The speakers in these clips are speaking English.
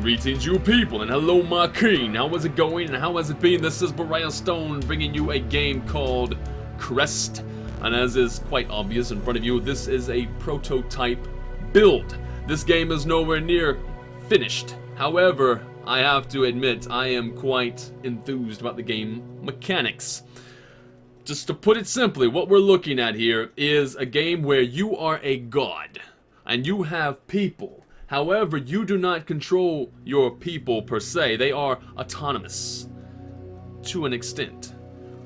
Greetings you people, and hello my king. How is it going and how has it been? This is Briarstone bringing you a game called Crest. And as is quite obvious in front of you, this is a prototype build. This game is nowhere near finished. However, I have to admit I am quite enthused about the game mechanics. Just to put it simply, what we're looking at here is a game where you are a god and you have people. However, you do not control your people per se. They are autonomous to an extent.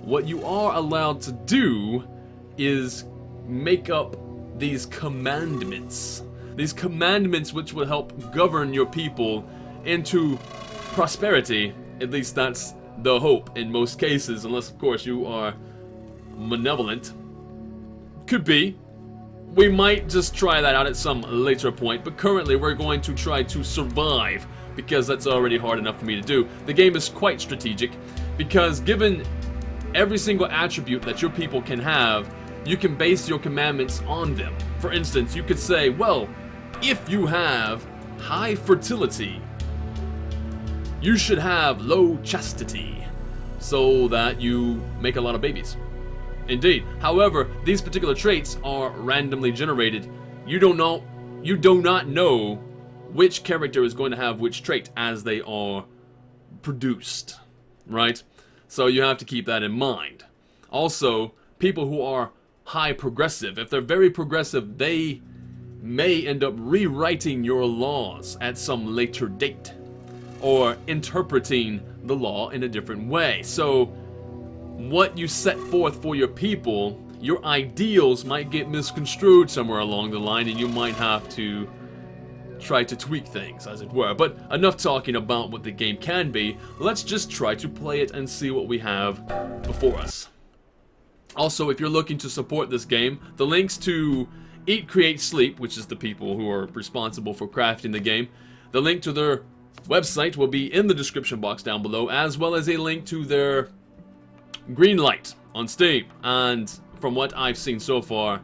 What you are allowed to do is make up these commandments. These commandments which will help govern your people into prosperity. At least that's the hope in most cases, unless of course you are malevolent. Could be. We might just try that out at some later point, but currently we're going to try to survive, because that's already hard enough for me to do. The game is quite strategic, because given every single attribute that your people can have, you can base your commandments on them. For instance, you could say, well, if you have high fertility, you should have low chastity, so that you make a lot of babies. Indeed. However, these particular traits are randomly generated. You do not know which character is going to have which trait as they are produced, right? So you have to keep that in mind. Also, people who are high progressive, if they're very progressive, they may end up rewriting your laws at some later date, or interpreting the law in a different way. So what you set forth for your people, your ideals might get misconstrued somewhere along the line, and you might have to try to tweak things, as it were. But enough talking about what the game can be. Let's just try to play it and see what we have before us. Also, if you're looking to support this game, the links to Eat, Create, Sleep, which is the people who are responsible for crafting the game, the link to their website will be in the description box down below, as well as a link to their green light on Steam. And from what I've seen so far,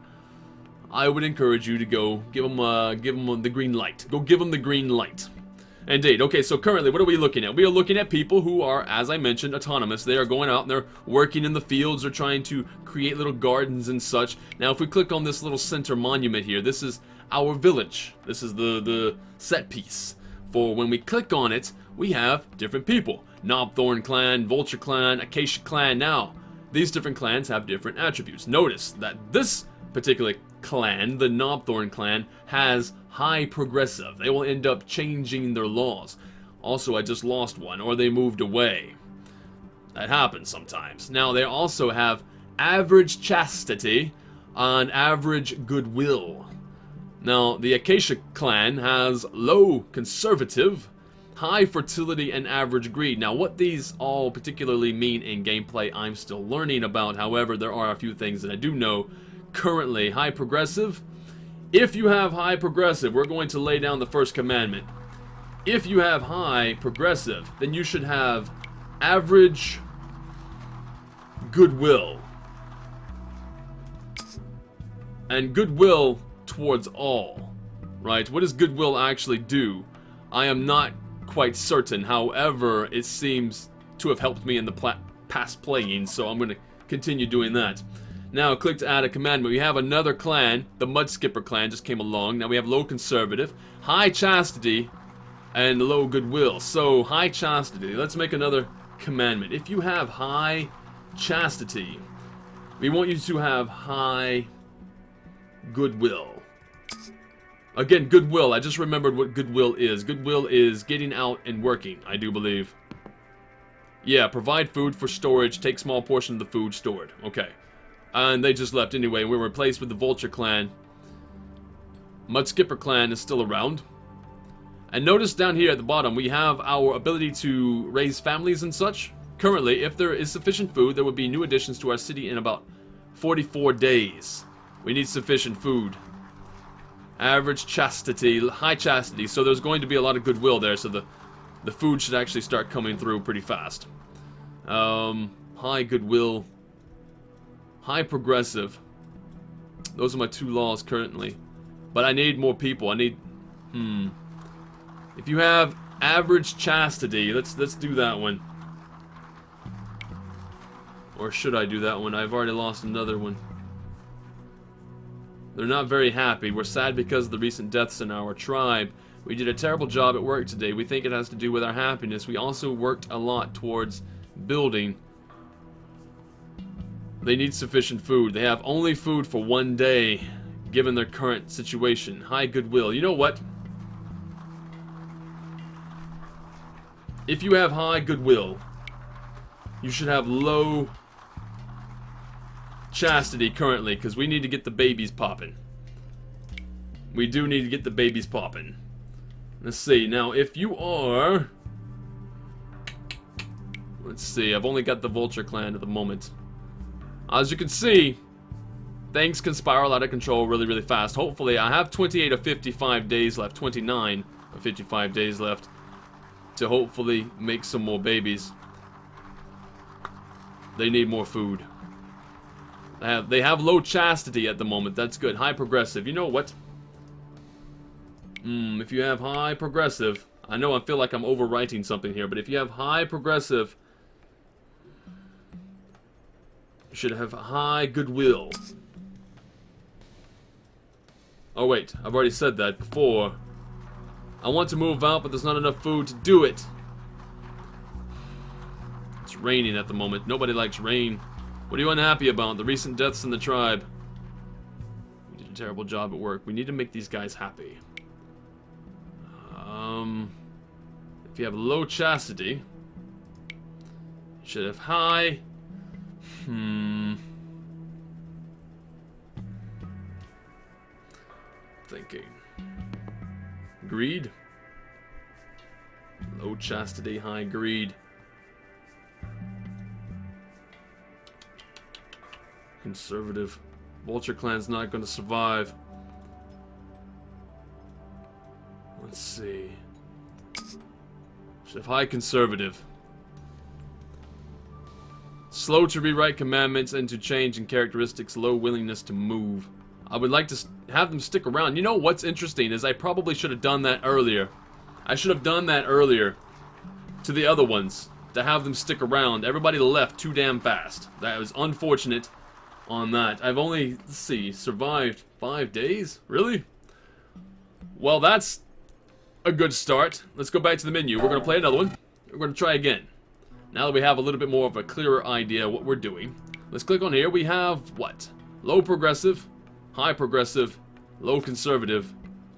I would encourage you to go give them the green light. Go give them the green light. Indeed. Okay, so currently, what are we looking at? We are looking at people who are, as I mentioned, autonomous. They are going out and they're working in the fields. They're trying to create little gardens and such. Now, if we click on this little center monument here, this is our village. This is the set piece. For when we click on it, we have different people. Knobthorn clan, Vulture clan, Acacia clan. Now, these different clans have different attributes. Notice that this particular clan, the Knobthorn clan, has high progressive. They will end up changing their laws. Also, I just lost one, or they moved away. That happens sometimes. Now, they also have average chastity and average goodwill. Now, the Acacia clan has low conservative, high fertility, and average greed. Now, what these all particularly mean in gameplay, I'm still learning about. However, there are a few things that I do know. Currently, high progressive. If you have high progressive, we're going to lay down the first commandment. If you have high progressive, then you should have average goodwill. And goodwill towards all, right? What does goodwill actually do? I am not quite certain. However, it seems to have helped me in the past playing, so I'm going to continue doing that. Now, click to add a commandment. We have another clan, the Mudskipper clan just came along. Now we have low conservative, high chastity, and low goodwill. So, high chastity. Let's make another commandment. If you have high chastity, we want you to have high goodwill. Again, goodwill. I just remembered what goodwill is. Goodwill is getting out and working, I do believe. Yeah, provide food for storage. Take small portion of the food stored. Okay. And they just left anyway. We were replaced with the Vulture clan. Mudskipper clan is still around. And notice down here at the bottom, we have our ability to raise families and such. Currently, if there is sufficient food, there will be new additions to our city in about 44 days. We need sufficient food. Average chastity, high chastity, so there's going to be a lot of goodwill there, so the food should actually start coming through pretty fast. High goodwill, high progressive. Those are my two laws currently. But I need more people. I need, if you have Average chastity. Let's do that one. Or should I do that one? I've already lost another one. They're not very happy. We're sad because of the recent deaths in our tribe. We did a terrible job at work today. We think it has to do with our happiness. We also worked a lot towards building. They need sufficient food. They have only food for one day, given their current situation. High goodwill. You know what? If you have high goodwill, you should have low chastity currently, because we need to get the babies popping. We do need to get the babies popping. Let's see. Now, if you are... Let's see. I've only got the Vulture clan at the moment. As you can see, things can spiral out of control really, really fast. Hopefully, I have 28 of 55 days left. 29 of 55 days left to hopefully make some more babies. They need more food. They have low chastity at the moment. That's good. High progressive. You know what? If you have high progressive... I know I feel like I'm overwriting something here, but if you have high progressive... You should have high goodwill. Oh wait, I've already said that before. I want to move out, but there's not enough food to do it. It's raining at the moment. Nobody likes rain. What are you unhappy about? The recent deaths in the tribe. We did a terrible job at work. We need to make these guys happy. If you have low chastity, you should have high... Thinking. Greed? Low chastity, high greed. Conservative. Vulture clan's not going to survive. Let's see. Should have high conservative. Slow to rewrite commandments and to change in characteristics. Low willingness to move. I would like to have them stick around. You know what's interesting is I probably should have done that earlier. I should have done that earlier to the other ones. To have them stick around. Everybody left too damn fast. That was unfortunate on that. I've only, let's see, survived 5 days? Really? Well, that's a good start. Let's go back to the menu. We're going to play another one. We're going to try again. Now that we have a little bit more of a clearer idea what we're doing. Let's click on here. We have, what? Low progressive, high progressive, low conservative,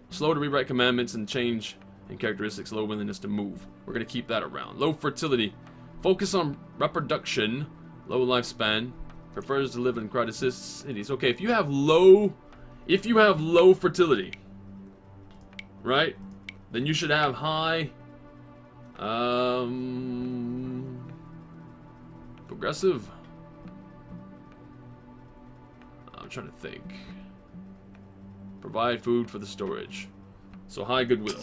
slow to rewrite commandments and change in characteristics, low willingness to move. We're going to keep that around. Low fertility, focus on reproduction, low lifespan, prefers to live in crowded cities. Okay, if you have low fertility, right, then you should have high progressive. I'm trying to think. Provide food for the storage. So high goodwill.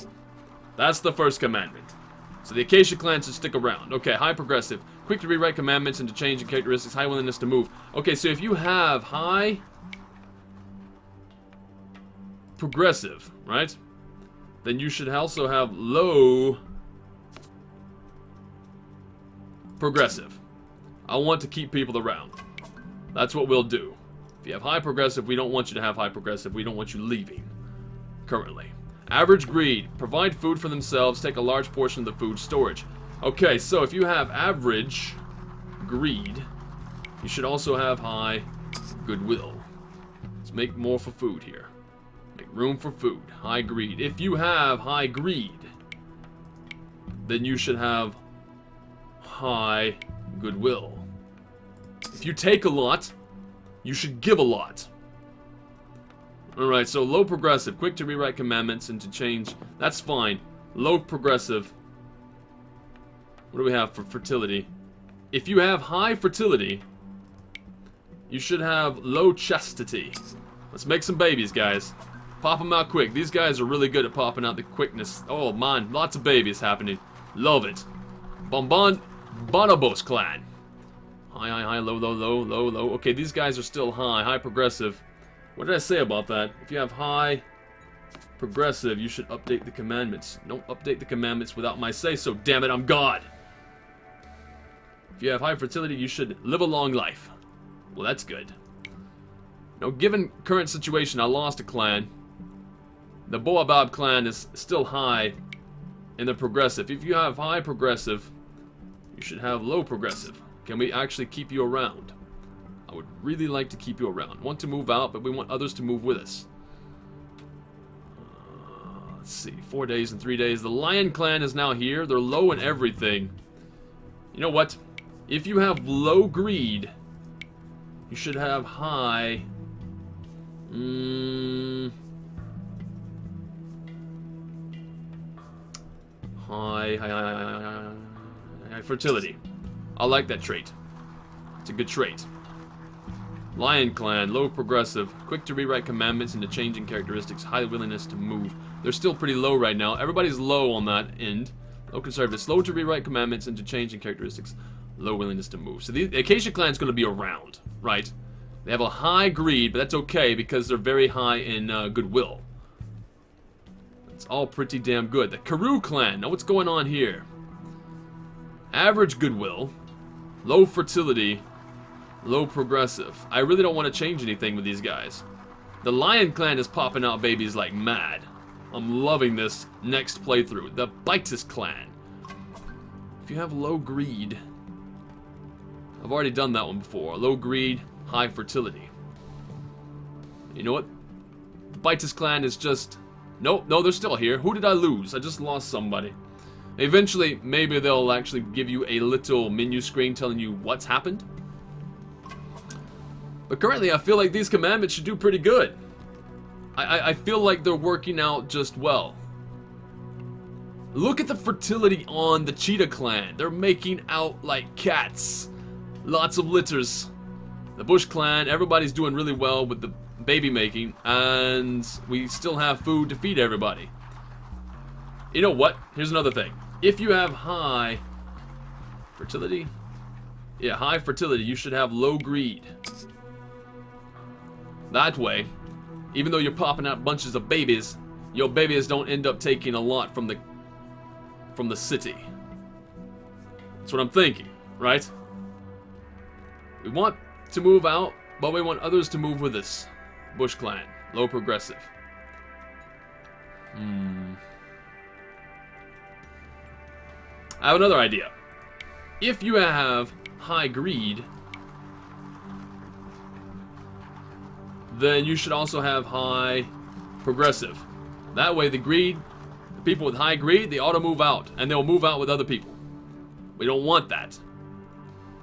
That's the first commandment. So the Acacia clan should stick around. Okay, high progressive. Quick to rewrite commandments and to change in characteristics. High willingness to move. Okay, so if you have high progressive, right? Then you should also have low progressive. I want to keep people around. That's what we'll do. If you have high progressive, we don't want you to have high progressive. We don't want you leaving. Currently. Average greed. Provide food for themselves. Take a large portion of the food storage. Okay, so if you have average greed, you should also have high goodwill. Let's make more for food here. Make room for food. High greed. If you have high greed, then you should have high goodwill. If you take a lot, you should give a lot. Alright, so low progressive. Quick to rewrite commandments and to change. That's fine. Low progressive. What do we have for fertility? If you have high fertility, you should have low chastity. Let's make some babies, guys. Pop them out quick. These guys are really good at popping out the quickness. Oh, man. Lots of babies happening. Love it. Bonobos clan. High, high, high, low, low, low, low, low. Okay, these guys are still high. High progressive. What did I say about that? If you have high progressive, you should update the commandments. Don't update the commandments without my say-so. Damn it, I'm God. If you have high fertility, you should live a long life. Well, that's good. Now, given current situation, I lost a clan. The Boabab clan is still high in the progressive. If you have high progressive, you should have low progressive. Can we actually keep you around? I would really like to keep you around. Want to move out, but we want others to move with us. Let's see, 4 days and 3 days. The Lion clan is now here. They're low in everything. You know what? If you have low greed, you should have high... High fertility. I like that trait. It's a good trait. Lion clan, low progressive, quick to rewrite commandments into changing characteristics, high willingness to move. They're still pretty low right now. Everybody's low on that end. Low conservative, slow to rewrite commandments into changing characteristics, low willingness to move. So the Acacia clan is going to be around, right? They have a high greed, but that's okay because they're very high in goodwill. It's all pretty damn good. The Karoo clan, now what's going on here? Average goodwill, low fertility, low progressive. I really don't want to change anything with these guys. The Lion clan is popping out babies like mad. I'm loving this next playthrough. The Bitus clan. If you have low greed, I've already done that one before. Low greed, high fertility. You know what? The Bitus clan is just... Nope, no, they're still here. Who did I lose? I just lost somebody. Eventually, maybe they'll actually give you a little menu screen telling you what's happened. But currently, I feel like these commandments should do pretty good. I feel like they're working out just well. Look at the fertility on the Cheetah clan. They're making out like cats. Lots of litters. The Bush clan, everybody's doing really well with the baby making. And we still have food to feed everybody. You know what? Here's another thing. If you have high fertility, yeah, high fertility, you should have low greed. That way, even though you're popping out bunches of babies, your babies don't end up taking a lot from the city. That's what I'm thinking, right? We want to move out, but we want others to move with us. Bush clan, low progressive. I have another idea. If you have high greed, then you should also have high progressive. That way the people with high greed, they ought to move out, and they'll move out with other people. We don't want that.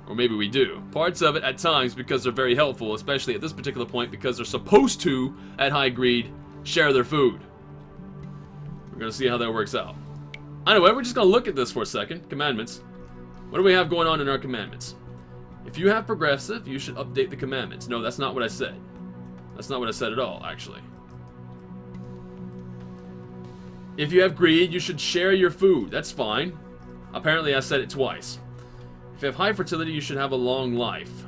Or maybe we do. Parts of it at times because they're very helpful, especially at this particular point because they're supposed to, at high greed, share their food. We're going to see how that works out. Anyway, we're just going to look at this for a second. Commandments. What do we have going on in our commandments? If you have progressive, you should update the commandments. No, that's not what I said. That's not what I said at all, actually. If you have greed, you should share your food. That's fine. Apparently, I said it twice. If you have high fertility, you should have a long life.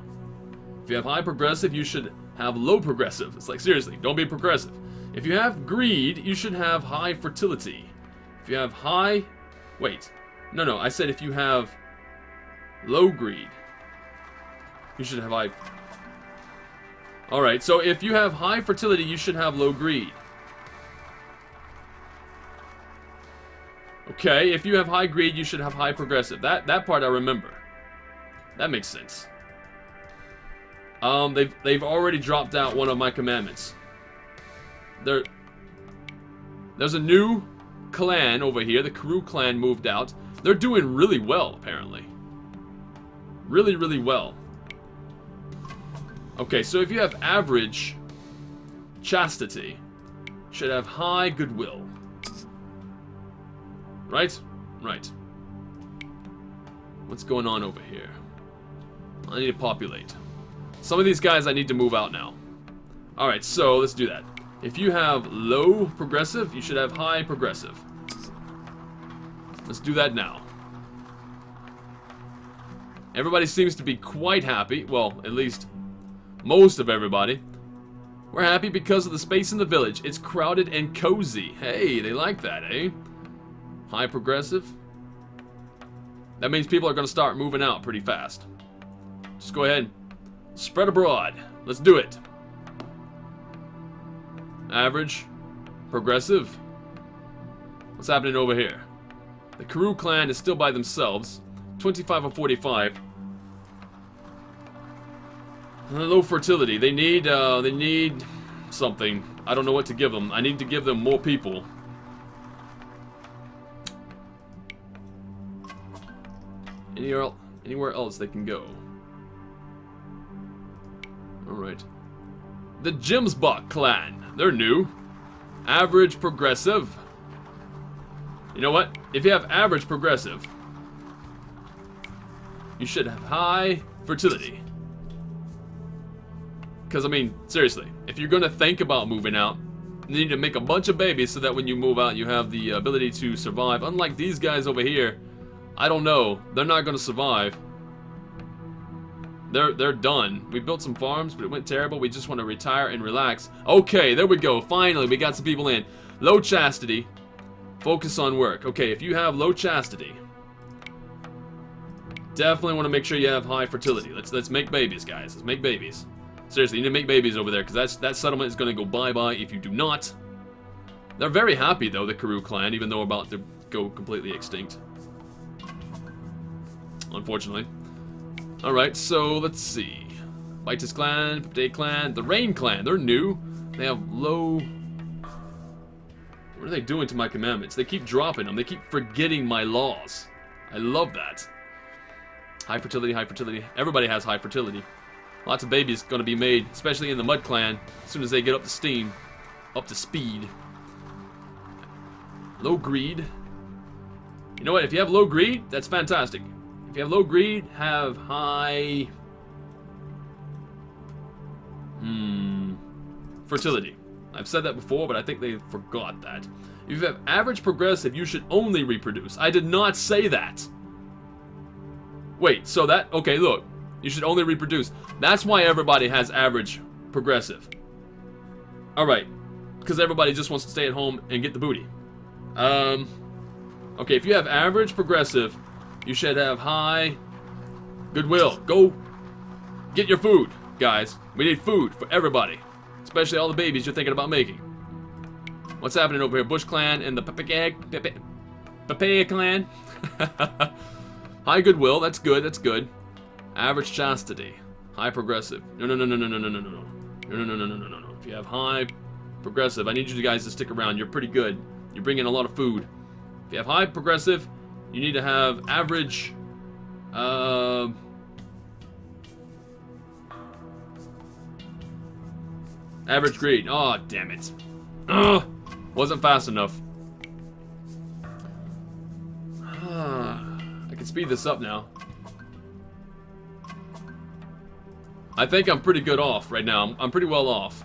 If you have high progressive, you should have low progressive. It's like, seriously, don't be progressive. If you have greed, you should have high fertility. If you have high... Wait. No, I said if you have low greed, you should have high... Alright, so if you have high fertility, you should have low greed. Okay, if you have high greed, you should have high progressive. That part I remember. That makes sense. They've already dropped out one of my commandments. There's a new clan over here. The Karoo clan moved out. They're doing really well, apparently. Really, really well. Okay, so if you have average chastity, you should have high goodwill. Right? Right. What's going on over here? I need to populate. Some of these guys I need to move out now. Alright, so let's do that. If you have low progressive, you should have high progressive. Let's do that now. Everybody seems to be quite happy. Well, at least most of everybody. We're happy because of the space in the village. It's crowded and cozy. Hey, they like that, eh? High progressive. That means people are going to start moving out pretty fast. Just go ahead. Spread abroad. Let's do it. Average. Progressive. What's happening over here? The Karoo clan is still by themselves. 25 or 45. Low fertility. They need something. I don't know what to give them. I need to give them more people. Anywhere else they can go. Alright. The Jimsbach clan. They're new. Average progressive. You know what? If you have average progressive, you should have high fertility. Because, I mean, seriously, if you're going to think about moving out, you need to make a bunch of babies so that when you move out, you have the ability to survive. Unlike these guys over here, I don't know. They're not going to survive. They're done. We built some farms, but it went terrible. We just want to retire and relax. Okay, there we go. Finally, we got some people in. Low chastity. Focus on work. Okay, if you have low chastity, definitely want to make sure you have high fertility. Let's make babies, guys. Let's make babies. Seriously, you need to make babies over there, because that settlement is going to go bye-bye if you do not. They're very happy, though, the Karoo clan, even though we're about to go completely extinct. Unfortunately. Alright, so let's see. Vitus clan, Pipday clan, the Rain clan, they're new. They have low... What are they doing to my commandments? They keep dropping them. They keep forgetting my laws. I love that. High fertility, high fertility. Everybody has high fertility. Lots of babies going to be made, especially in the Mud clan, as soon as they get up to steam. Up to speed. Low greed. You know what? If you have low greed, that's fantastic. If you have low greed, have high... fertility. I've said that before, but I think they forgot that. If you have average progressive, you should only reproduce. I did not say that. Wait, so that... Okay, look. You should only reproduce. That's why everybody has average progressive. Alright. Because everybody just wants to stay at home and get the booty. Okay, if you have average progressive, you should have high goodwill. Go get your food, guys. We need food for everybody. Especially all the babies you're thinking about making. What's happening over here? Bush clan and the Papaya clan. High goodwill. That's good. That's good. Average chastity. High progressive. No. If you have high progressive, I need you guys to stick around. You're pretty good. You're bringing a lot of food. If you have high progressive, you need to have average... average greed. Oh, damn it. Ugh. Wasn't fast enough. I can speed this up now. I think I'm pretty good off right now. I'm pretty well off.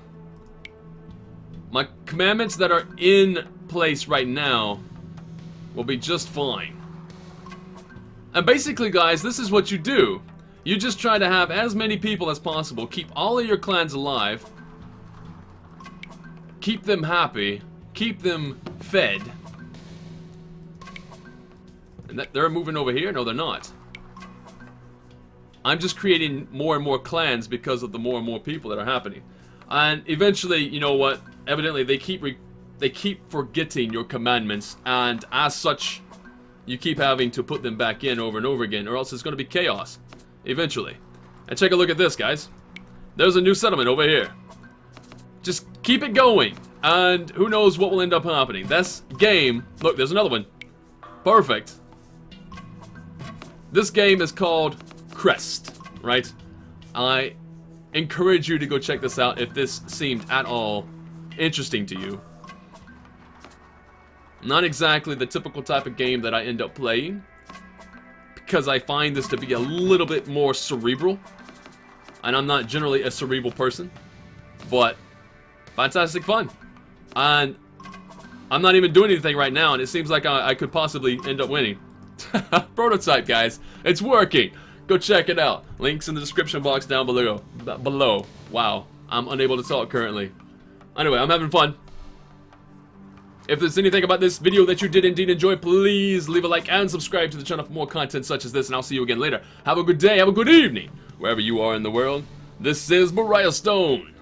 My commandments that are in place right now will be just fine. And basically, guys, this is what you do. You just try to have as many people as possible. Keep all of your clans alive. Keep them happy. Keep them fed. And they're moving over here? No, they're not. I'm just creating more and more clans because of the more and more people that are happening. And eventually, you know what? Evidently, they keep forgetting your commandments, and as such, you keep having to put them back in over and over again, or else it's going to be chaos. Eventually. And take a look at this, guys. There's a new settlement over here. Just keep it going, and who knows what will end up happening. This game... Look, there's another one. Perfect. This game is called Crest, right? I encourage you to go check this out if this seemed at all interesting to you. Not exactly the typical type of game that I end up playing, because I find this to be a little bit more cerebral, and I'm not generally a cerebral person, but fantastic fun. And I'm not even doing anything right now, and it seems like I could possibly end up winning. Prototype, guys. It's working. Go check it out. Links in the description box down below. Wow. I'm unable to talk currently. Anyway, I'm having fun. If there's anything about this video that you did indeed enjoy, please leave a like and subscribe to the channel for more content such as this, and I'll see you again later. Have a good day, have a good evening, wherever you are in the world. This is Briarstone,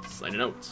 signing out.